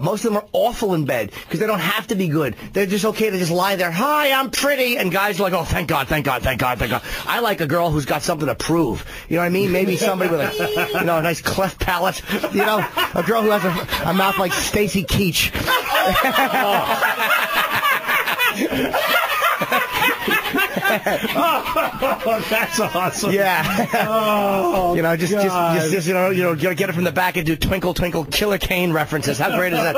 Most of them are awful in bed because they don't have to be good. They're just okay to just lie there. Hi, I'm pretty. And guys are like, oh, thank God, thank God, thank God, thank God. I like a girl who's got something to prove. You know what I mean? Maybe somebody with a, a nice cleft palate. You know, a girl who has a mouth like Stacy Keach. Oh, that's awesome. Yeah. Oh, just get it from the back and do Twinkle Twinkle Killer Kane references. How great is that?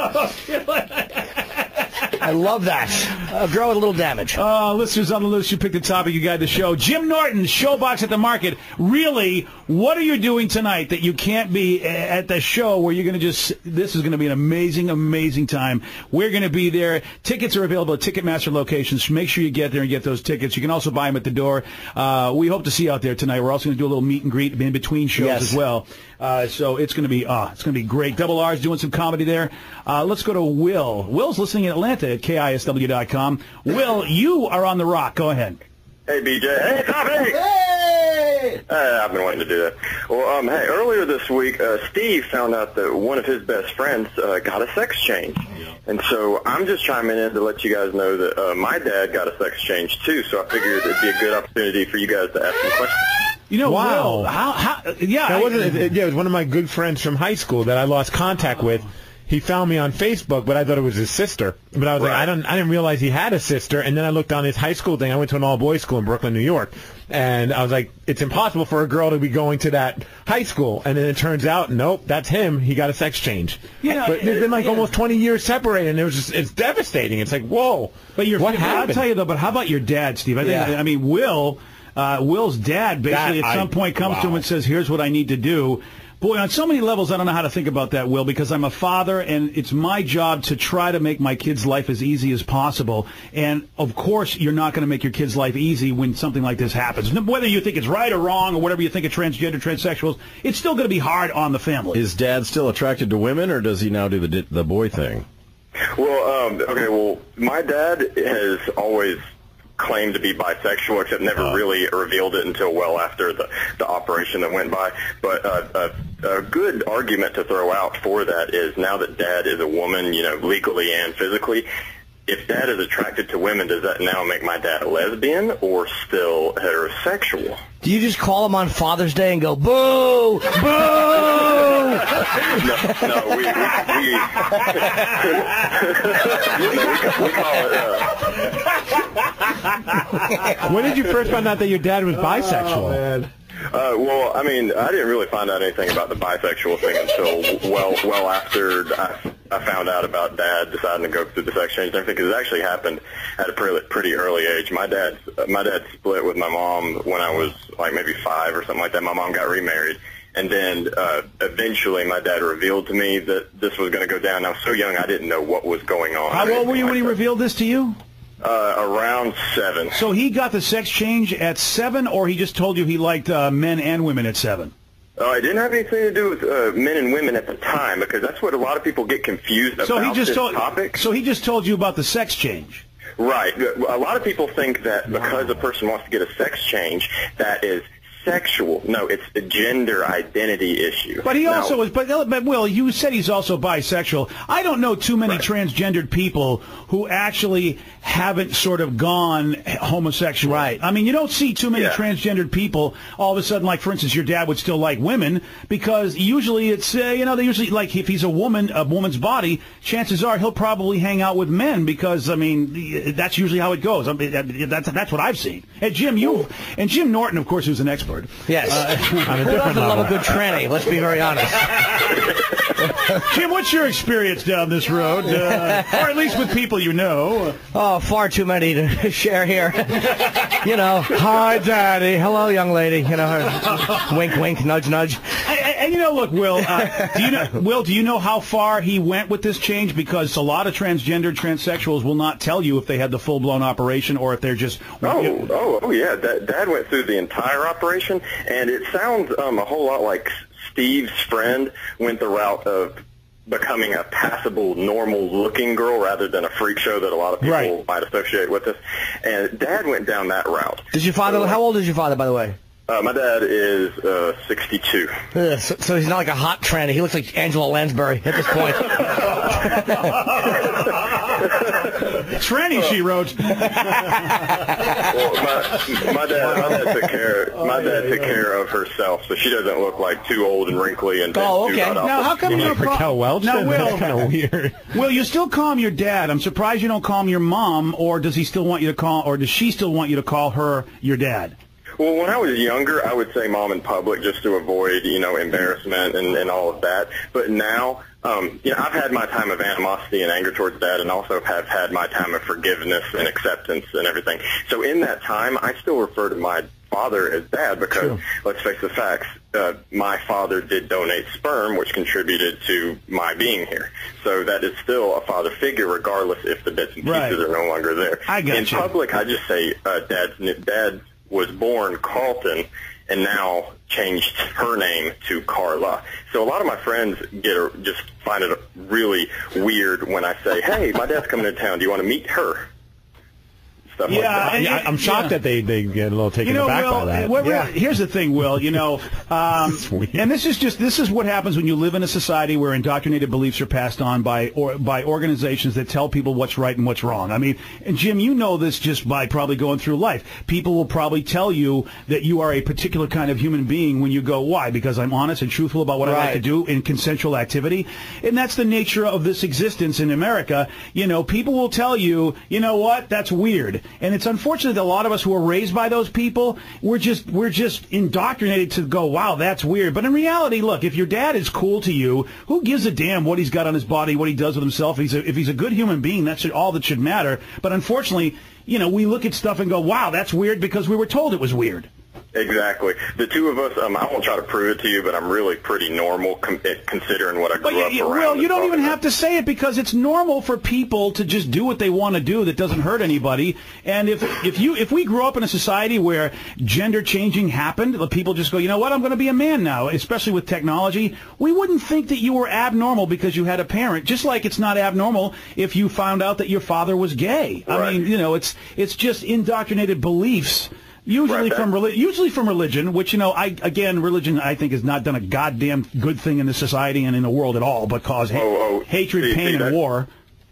I love that. A girl with a little damage. Listeners on the list, you picked the topic, you guide the show. Jim Norton, Showbox at the Market. Really, what are you doing tonight that you can't be at the show where you're going to this is going to be an amazing, amazing time. We're going to be there. Tickets are available at Ticketmaster locations. Make sure you get there and get those tickets. You can also buy them at the door. We hope to see you out there tonight. We're also going to do a little meet and greet in between shows as well. So it's going to be great. Double R's doing some comedy there. Let's go to Will. Will's listening in Atlanta at KISW.com. Will, you are on the rock. Go ahead. Hey, BJ. Hey, Tommy. Hey! I've been wanting to do that. Well, hey, earlier this week, Steve found out that one of his best friends got a sex change. And so I'm just chiming in to let you guys know that my dad got a sex change, too. So I figured it'd be a good opportunity for you guys to ask some questions. You know, wow. Will, it was one of my good friends from high school that I lost contact with. He found me on Facebook, but I thought it was his sister. But I was like, I didn't realize he had a sister. And then I looked on his high school thing. I went to an all-boys school in Brooklyn, New York. And I was like, it's impossible for a girl to be going to that high school. And then it turns out, nope, that's him. He got a sex change. Yeah, but there's been like almost 20 years separated, and it's devastating. It's like, whoa, what happened? I'll tell you, though, but how about your dad, Steve? I mean, Will's dad basically at some point comes to him and says, here's what I need to do. Boy, on so many levels, I don't know how to think about that, Will, because I'm a father, and it's my job to try to make my kid's life as easy as possible. And, of course, you're not going to make your kid's life easy when something like this happens. Whether you think it's right or wrong or whatever you think of transgender, transsexuals, it's still going to be hard on the family. Is Dad still attracted to women, or does he now do the boy thing? Well, my dad has always claimed to be bisexual, except never really revealed it until well after the operation that went by. But a good argument to throw out for that is now that Dad is a woman, legally and physically, if Dad is attracted to women, does that now make my dad a lesbian or still heterosexual? Do you just call him on Father's Day and go, boo, boo? No, we call it. When did you first find out that your dad was bisexual? Oh, man. Well, I mean, I didn't really find out anything about the bisexual thing until well after I found out about Dad deciding to go through the sex change and everything, because it actually happened at a pretty early age. My dad split with my mom when I was like maybe 5 or something like that. My mom got remarried. And then eventually my dad revealed to me that this was going to go down. I was so young I didn't know what was going on. How old were you when he revealed this to you? Around 7. So he got the sex change at 7, or he just told you he liked men and women at 7? It didn't have anything to do with men and women at the time, because that's what a lot of people get confused about this topic. So he just told you about the sex change? Right. A lot of people think that because a person wants to get a sex change, that is sexual. No, it's a gender identity issue. But he also was, but Will, you said he's also bisexual. I don't know too many transgendered people who actually haven't sort of gone homosexual. Right. I mean, you don't see too many transgendered people all of a sudden, like, for instance, your dad would still like women, because usually it's, they usually, like, if he's a woman's body, chances are he'll probably hang out with men, because, I mean, that's usually how it goes. I mean, that's what I've seen. And Jim Norton, of course, who's an expert. Yes. Who doesn't love a good tranny? Let's be very honest. Jim, what's your experience down this road? Or at least with people you know? Oh, far too many to share here. Hi, Daddy. Hello, young lady. Wink, wink, nudge, nudge. And look, Will, do you know how far he went with this change? Because a lot of transgender transsexuals will not tell you if they had the full-blown operation or if they're just... Oh, yeah. Dad went through the entire operation, and it sounds a whole lot like Steve's friend went the route of becoming a passable, normal-looking girl rather than a freak show that a lot of people might associate with this. And Dad went down that route. Did your father? How old is your father, by the way? My dad is 62. So he's not like a hot tranny. He looks like Angela Lansbury at this point. Tranny, she wrote. Well, my dad took care of herself, so she doesn't look like too old and wrinkly and okay. Now, how come you don't Raquel Welch? Now, Will, that's kind of weird. Will, you still call him your dad? I'm surprised you don't call him your mom, or does he still want you to call, or does she still want you to call her your dad? Well, when I was younger, I would say mom in public just to avoid, embarrassment and all of that. But now, I've had my time of animosity and anger towards dad, and also have had my time of forgiveness and acceptance and everything. So in that time, I still refer to my father as dad because, let's face the facts, my father did donate sperm, which contributed to my being here. So that is still a father figure, regardless if the bits and pieces are no longer there. I got in public, I just say dad was born Carlton and now changed her name to Carla. So a lot of my friends just find it really weird when I say, hey, my dad's coming to town. Do you want to meet her? Stuff like that. I'm shocked that they get a little taken aback by that. Here's the thing, Will. And this is what happens when you live in a society where indoctrinated beliefs are passed on by organizations that tell people what's right and what's wrong. I mean, and Jim, you know this just by probably going through life. People will probably tell you that you are a particular kind of human being when you go, why? Because I'm honest and truthful about what I like to do in consensual activity. And that's the nature of this existence in America. People will tell you, you know what, that's weird. And it's unfortunate that a lot of us who are raised by those people, we're just indoctrinated to go, wow, that's weird. But in reality, look, if your dad is cool to you, who gives a damn what he's got on his body, what he does with himself? If he's a good human being, that's all that should matter. But unfortunately, we look at stuff and go, wow, that's weird because we were told it was weird. Exactly. The two of us, I won't try to prove it to you, but I'm really pretty normal considering what I grew up around. Well, you don't even have to say it because it's normal for people to just do what they want to do that doesn't hurt anybody. And if we grew up in a society where gender changing happened, people just go, you know what, I'm going to be a man now, especially with technology, we wouldn't think that you were abnormal because you had a parent, just like it's not abnormal if you found out that your father was gay. Right. I mean, it's just indoctrinated beliefs. Usually from religion, which, religion, I think, has not done a goddamn good thing in this society and in the world at all, but cause hatred, pain, and war.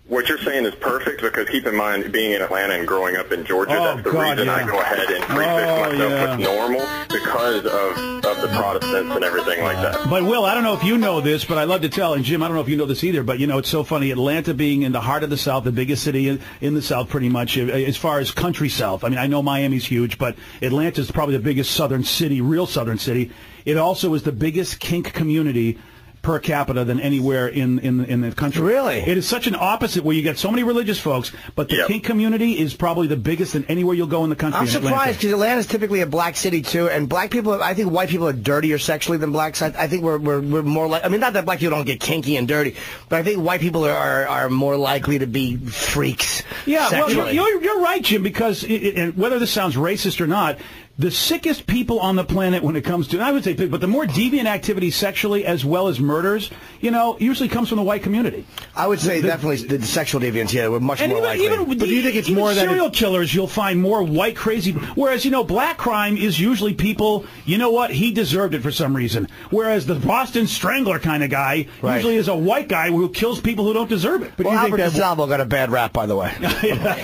What you're saying is perfect because keep in mind, being in Atlanta and growing up in Georgia, that's the reason I go ahead and prefix myself with normal because of the Protestants and everything like that. But, Will, I don't know if you know this, but I love to tell, and Jim, I don't know if you know this either, but, it's so funny, Atlanta being in the heart of the South, the biggest city in the South pretty much, as far as country South. I mean, I know Miami's huge, but Atlanta's probably the biggest southern city, real southern city. It also is the biggest kink community per capita than anywhere in the country. Really? It is such an opposite where you get so many religious folks, but the kink community is probably the biggest than anywhere you'll go in the country. I'm surprised because Atlanta's typically a black city too, and black people, I think white people are dirtier sexually than blacks. I think we're more like, I mean, not that black people don't get kinky and dirty, but I think white people are more likely to be freaks. Yeah, sexually. well, you're right, Jim, because and whether this sounds racist or not, the sickest people on the planet when it comes to, I would say, but the more deviant activity sexually as well as murders, usually comes from the white community. I would say definitely the sexual deviants, we're much more likely. But do you think it's more serial killers, you'll find more white crazy, whereas, black crime is usually people, he deserved it for some reason. Whereas the Boston Strangler kind of guy usually is a white guy who kills people who don't deserve it. But Albert DeSalvo got a bad rap, by the way.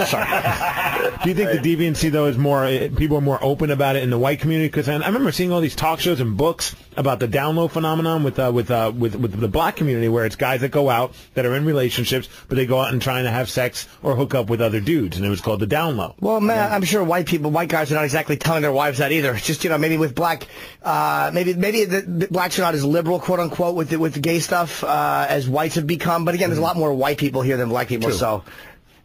Sorry. Do you think the deviancy, though, is more, people are more open about it in the white community? Because I remember seeing all these talk shows and books about the down low phenomenon with the black community, where it's guys that go out that are in relationships, but they go out and trying to have sex or hook up with other dudes, and it was called the down low. Well, man, I'm sure white guys are not exactly telling their wives that either. It's just maybe with black, maybe the blacks are not as liberal, quote unquote, with the gay stuff as whites have become. But again, there's a lot more white people here than black people. True. So.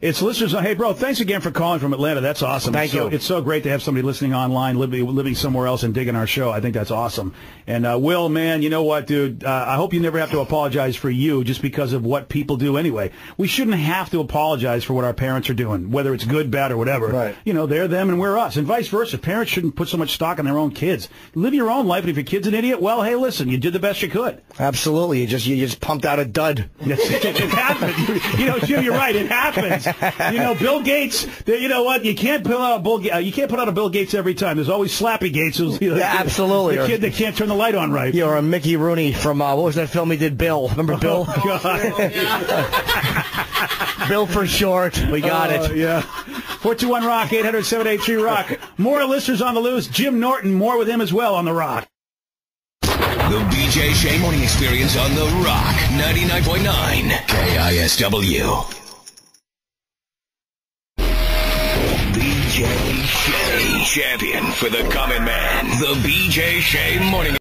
It's listeners. Hey, bro, thanks again for calling from Atlanta. That's awesome. Thank you. It's so great to have somebody listening online, living somewhere else and digging our show. I think that's awesome. And, Will, man, you know what, dude? I hope you never have to apologize for you just because of what people do anyway. We shouldn't have to apologize for what our parents are doing, whether it's good, bad, or whatever. Right. They're them and we're us, and vice versa. Parents shouldn't put so much stock in their own kids. Live your own life, and if your kid's an idiot, well, hey, listen, you did the best you could. Absolutely. You just pumped out a dud. It happens. Jim, you're right. It happens. You know, Bill Gates. You know what? You can't put out a Bill Gates every time. There's always Slappy Gates. Absolutely. The kid that can't turn the light on right. You're a Mickey Rooney from what was that film he did? Bill. Remember Bill? Bill for short. We got it. Yeah. 421-ROCK, 800-783-ROCK. More listeners on the loose. Jim Norton, more with him as well on The Rock. The BJ Shea Morning Experience on The Rock, 99.9 KISW. BJ Shea, champion for the common man. The BJ Shea Morning